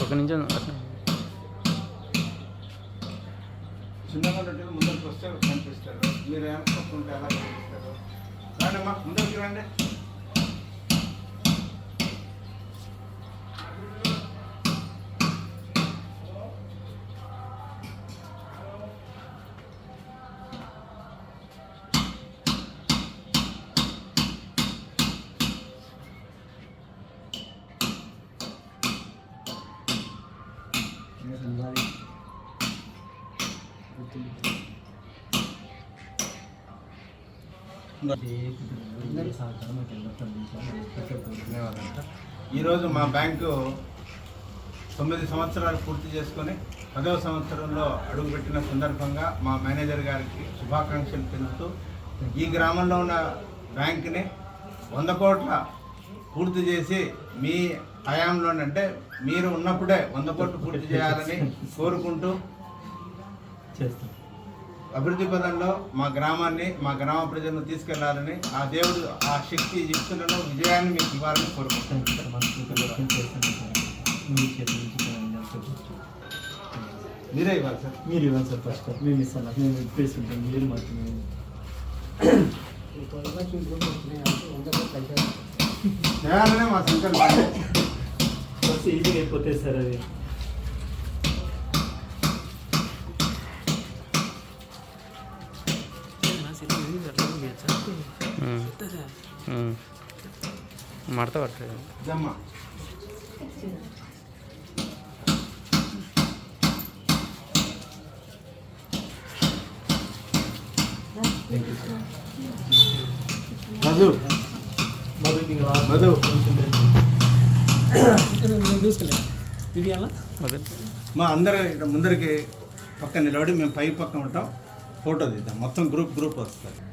ఒక నిమిషం చిన్నగా ఉన్నట్టు ముందరికి వస్తే కనిపిస్తారు. మీరు ఏమనుకుంటే ఎలా కనిపిస్తారు? రాండమ్మా, ముందరికి రండి. ఈరోజు మా బ్యాంకు 9 సంవత్సరాలు పూర్తి చేసుకొని 10వ సంవత్సరంలో అడుగుపెట్టిన సందర్భంగా మా మేనేజర్ గారికి శుభాకాంక్షలు తెలుపుతూ ఈ గ్రామంలో ఉన్న బ్యాంకుని 100 కోట్ల పూర్తి చేసి మీ హయాంలోనంటే మీరు ఉన్నప్పుడే 100 కోట్లు పూర్తి చేయాలని కోరుకుంటూ చేస్తాం. అభివృద్ధి పదంలో మా గ్రామాన్ని, మా గ్రామ ప్రజలను తీసుకెళ్లాలని ఆ దేవుడు, ఆ శక్తి యుక్తులను, విజయాన్ని మీకు ఇవ్వాలని కోరుకుంటాం. మీరే ఇవ్వాలి సార్. మీరు ఇవ్వాలి సార్. ఫస్ట్ మేము ఇస్తాను. మేము తీసుకుంటాం. మీరు మాత్రమే చేయాలనే మా సంకల్పం. ఫస్ట్ ఈజీగా అయిపోతుంది సార్ అది. మడత పట్టలేదు. మధు మధు మా అందరూ ముందరికి పక్కన నిలబడి మేము పై పక్కన ఉంటాం. ఫోటో తీద్దాం. మొత్తం గ్రూప్ వస్తారు.